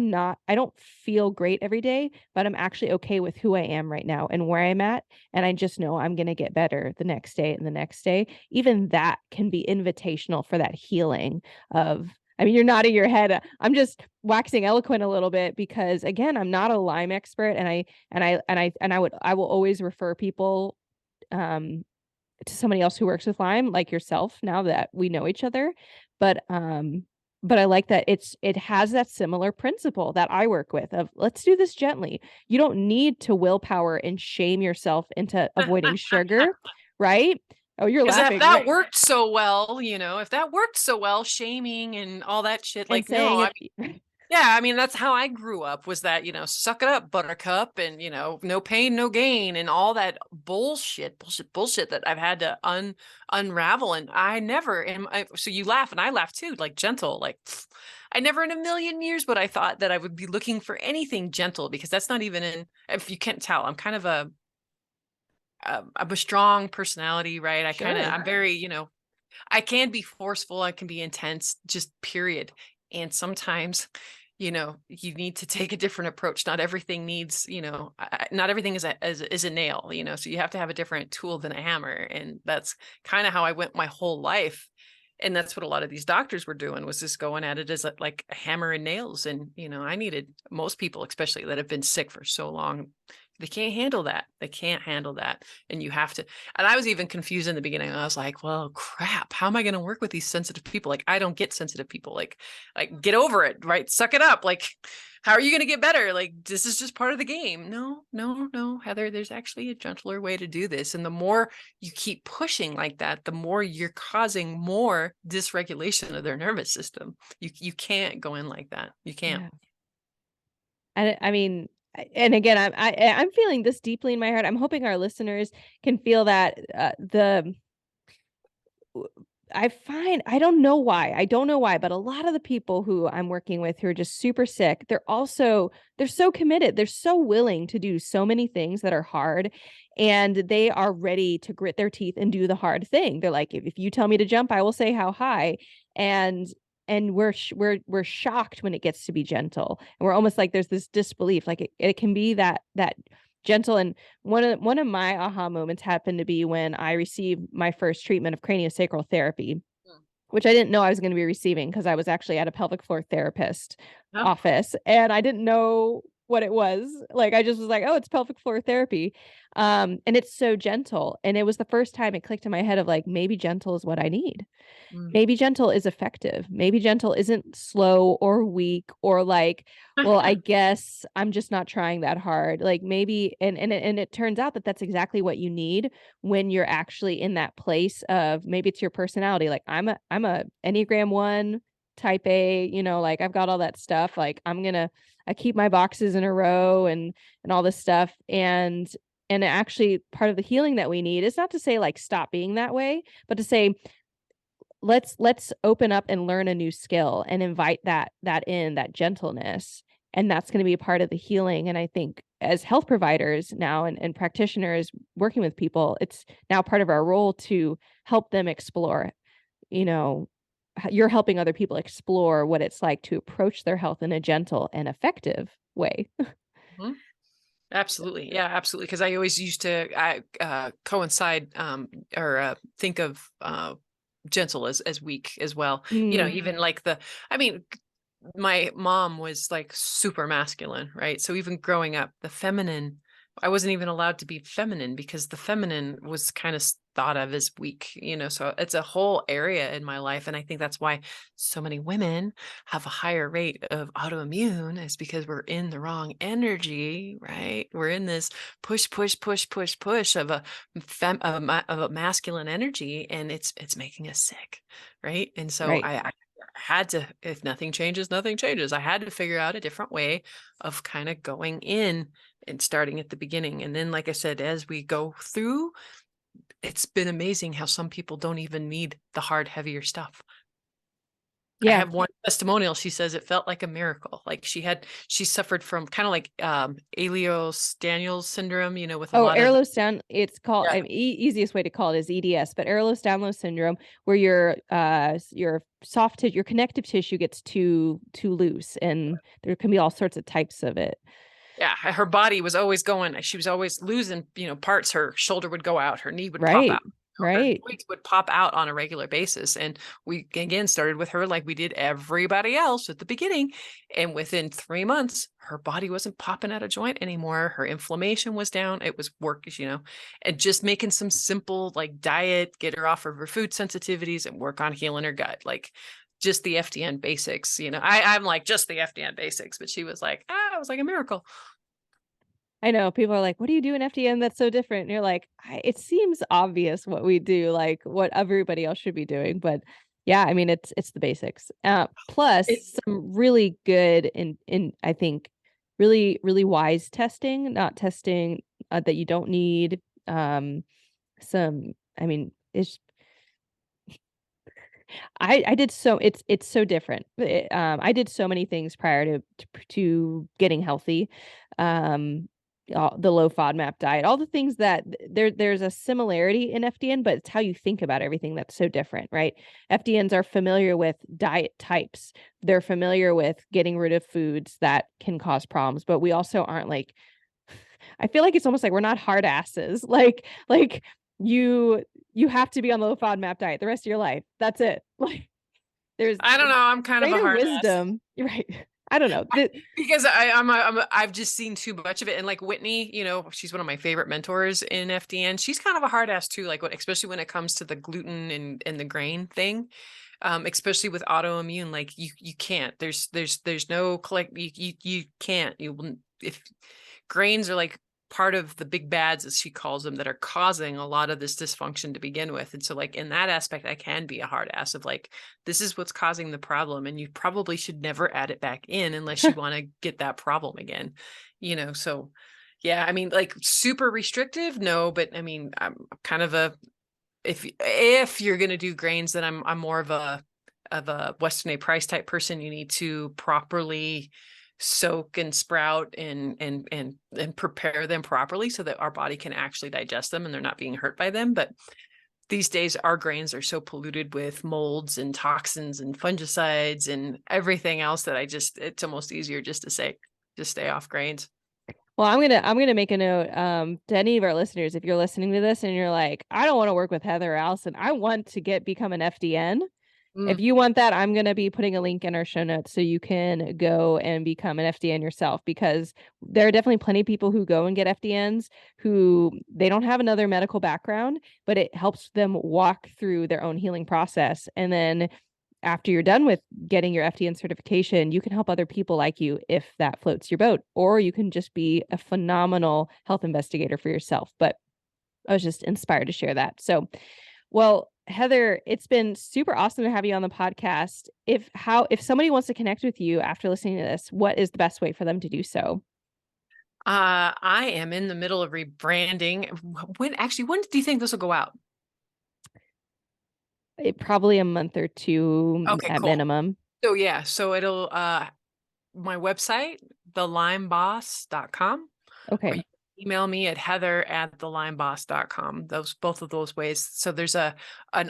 don't feel great every day, but I'm actually okay with who I am right now and where I'm at. And I just know I'm going to get better the next day and the next day. Even that can be invitational for that healing of, I mean, you're nodding your head. I'm just waxing eloquent a little bit because, again, I'm not a Lyme expert, and I will always refer people to somebody else who works with Lyme, like yourself, now that we know each other. But I like that it has that similar principle that I work with of, let's do this gently. You don't need to willpower and shame yourself into avoiding sugar, right? Oh, you're Because laughing, if that right? worked so well, if that worked so well, shaming and all that shit, And like, no, saying I mean, that's how I grew up, was that, suck it up, buttercup, and, no pain, no gain, and all that bullshit that I've had to unravel. And I never am. So you laugh and I laugh too, like gentle, like I never in a million years would I thought that I would be looking for anything gentle, because that's not even if you can't tell, I'm kind of I'm a strong personality, right? I'm very, I can be forceful, I can be intense, just period. And sometimes, you need to take a different approach. Not everything needs, not everything is a nail, so you have to have a different tool than a hammer. And that's kind of how I went my whole life. And that's what a lot of these doctors were doing, was just going at it as like a hammer and nails. And, I needed, most people, especially that have been sick for so long, they can't handle that. They can't handle that. And you have to, and I was even confused in the beginning. I was like, well, crap, how am I going to work with these sensitive people? Like, I don't get sensitive people. Like get over it, right? Suck it up. Like, how are you going to get better? Like, this is just part of the game. No, no, no, Heather, there's actually a gentler way to do this. And the more you keep pushing like that, the more you're causing more dysregulation of their nervous system. You can't go in like that. You can't. Yeah. And I mean, and again, I'm feeling this deeply in my heart. I'm hoping our listeners can feel that I don't know why. I don't know why, but a lot of the people who I'm working with who are just super sick, they're so committed. They're so willing to do so many things that are hard, and they are ready to grit their teeth and do the hard thing. They're like, if you tell me to jump, I will say how high. And we're shocked when it gets to be gentle. And we're almost like there's this disbelief, like it can be that gentle. And one of my aha moments happened to be when I received my first treatment of craniosacral therapy, which I didn't know I was going to be receiving because I was actually at a pelvic floor therapist office and I didn't know what it was. Like, I just was like, oh, it's pelvic floor therapy. And it's so gentle. And it was the first time it clicked in my head of like, maybe gentle is what I need. Maybe gentle is effective. Maybe gentle isn't slow or weak or like, well, I guess I'm just not trying that hard. Like maybe, and it turns out that that's exactly what you need when you're actually in that place of maybe it's your personality. Like I'm a Enneagram 1 type A, like I've got all that stuff. Like I keep my boxes in a row and all this stuff. And actually part of the healing that we need is not to say like stop being that way, but to say let's open up and learn a new skill and invite that gentleness, and that's going to be a part of the healing. And I think as health providers now and practitioners working with people, it's now part of our role to help them explore, you're helping other people explore what it's like to approach their health in a gentle and effective way. Mm-hmm. Absolutely. Yeah, absolutely. Because I always used to coincide or think of gentle as weak as well. Even like my mom was like super masculine, right? So even growing up, the feminine, I wasn't even allowed to be feminine because the feminine was kind of thought of as weak, so it's a whole area in my life. And I think that's why so many women have a higher rate of autoimmune, is because we're in the wrong energy, right? We're in this push, push, push, push, push of a masculine energy, and it's making us sick, right? And so Right. I had to, if nothing changes, nothing changes. I had to figure out a different way of kind of going in and starting at the beginning. And then, like I said, as we go through, it's been amazing how some people don't even need the hard, heavier stuff. I have one testimonial. She says it felt like a miracle. Like she suffered from kind of like Ehlers-Danlos syndrome, with a lot of Ehlers-Danlos. It's called easiest way to call it is EDS, but Ehlers-Danlos syndrome, where your soft tissue, your connective tissue gets too loose, and there can be all sorts of types of it. Yeah, her body was always going. She was always losing, parts. Her shoulder would go out. Her knee would pop out. Her joints would pop out on a regular basis. And we, again, started with her like we did everybody else at the beginning. And within 3 months, her body wasn't popping out of joint anymore. Her inflammation was down. It was and just making some simple like diet, get her off of her food sensitivities and work on healing her gut. Like just the FDN basics, I'm like just the FDN basics, but she was like, it was like a miracle. I know people are like, what do you do in FDN that's so different? And you're like, it seems obvious what we do, like what everybody else should be doing. But yeah, I mean, it's the basics. Plus some really good in I think really, really wise testing, not testing that you don't need. I mean, I did it's so different. I did so many things prior to getting healthy. The low FODMAP diet, all the things that there's a similarity in FDN, but it's how you think about everything that's so different, right? FDNs are familiar with diet types. They're familiar with getting rid of foods that can cause problems, but we also aren't like, I feel like it's almost like we're not hard asses. Like you have to be on the low FODMAP diet the rest of your life. That's it. Like I don't know. I'm kind of a hard wisdom. You're right. I don't know. Because I've just seen too much of it. And like Whitney, she's one of my favorite mentors in FDN. She's kind of a hard ass too, like especially when it comes to the gluten and the grain thing. especially with autoimmune. Like you can't. There's no collect. You can't. You wouldn't. If grains are like part of the big bads, as she calls them, that are causing a lot of this dysfunction to begin with. And so like in that aspect, I can be a hard ass of like, this is what's causing the problem. And you probably should never add it back in unless you want to get that problem again, So yeah, I mean, like super restrictive, no, but I mean, I'm kind of if you're going to do grains, then I'm more of a Weston A. Price type person. You need to properly soak and sprout and prepare them properly so that our body can actually digest them and they're not being hurt by them. But these days our grains are so polluted with molds and toxins and fungicides and everything else that it's almost easier just to say, just stay off grains. Well, I'm gonna make a note to any of our listeners. If you're listening to this and you're like, I don't want to work with Heather or Allison, I want to become an FDN. If you want that, I'm going to be putting a link in our show notes so you can go and become an FDN yourself, because there are definitely plenty of people who go and get FDNs who they don't have another medical background, but it helps them walk through their own healing process. And then after you're done with getting your FDN certification, you can help other people like you if that floats your boat, or you can just be a phenomenal health investigator for yourself. But I was just inspired to share that. So, well, Heather, it's been super awesome to have you on the podcast. If somebody wants to connect with you after listening to this, what is the best way for them to do so? I am in the middle of rebranding. When do you think this will go out? Probably a month or two at minimum. So yeah, so it'll my website, thelymeboss.com. Okay. Or you can email me at heather@thelymeboss.com. Both of those ways. So there's an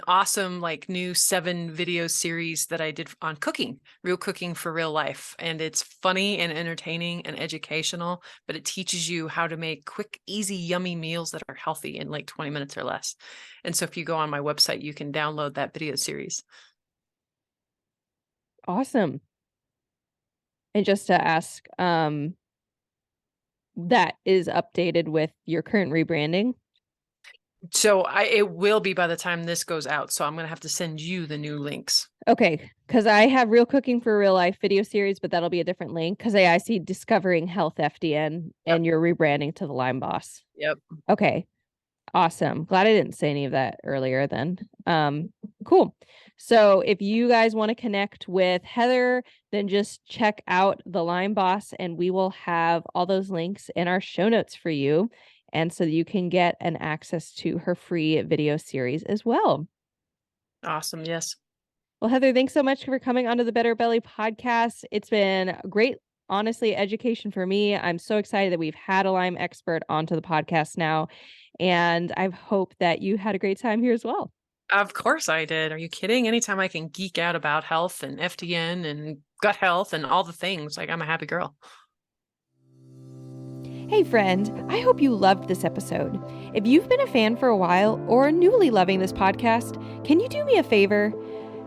awesome like new 7 video series that I did on cooking, real cooking for real life. And it's funny and entertaining and educational, but it teaches you how to make quick, easy, yummy meals that are healthy in like 20 minutes or less. And so if you go on my website, you can download that video series. Awesome. And just to ask, that is updated with your current rebranding? So it will be by the time this goes out. So I'm going to have to send you the new links. Okay. Because I have Real Cooking for Real Life video series, but that'll be a different link because I see Discovering Health FDN and you're rebranding to the Lyme Boss. Yep. Okay. Awesome. Glad I didn't say any of that earlier then. Cool. So if you guys want to connect with Heather, then just check out the Lyme Boss and we will have all those links in our show notes for you. And so you can get an access to her free video series as well. Awesome. Yes. Well, Heather, thanks so much for coming onto the Better Belly podcast. It's been great, honestly, education for me. I'm so excited that we've had a Lyme expert onto the podcast now. And I hope that you had a great time here as well. Of course I did. Are you kidding? Anytime I can geek out about health and FDN and gut health and all the things, like I'm a happy girl. Hey friend, I hope you loved this episode. If you've been a fan for a while or newly loving this podcast, can you do me a favor?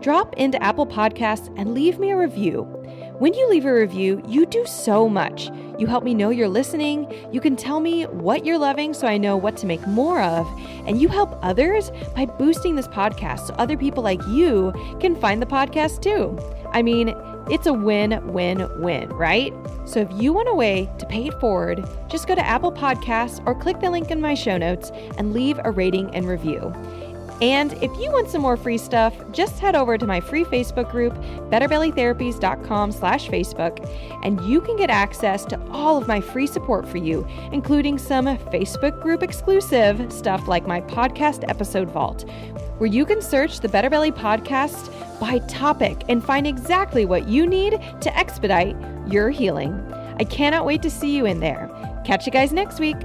Drop into Apple Podcasts and leave me a review. When you leave a review, you do so much. You help me know you're listening. You can tell me what you're loving so I know what to make more of. And you help others by boosting this podcast so other people like you can find the podcast too. I mean, it's a win-win-win, right? So if you want a way to pay it forward, just go to Apple Podcasts or click the link in my show notes and leave a rating and review. And if you want some more free stuff, just head over to my free Facebook group, betterbellytherapies.com/Facebook, and you can get access to all of my free support for you, including some Facebook group exclusive stuff like my podcast episode vault, where you can search the Better Belly podcast by topic and find exactly what you need to expedite your healing. I cannot wait to see you in there. Catch you guys next week.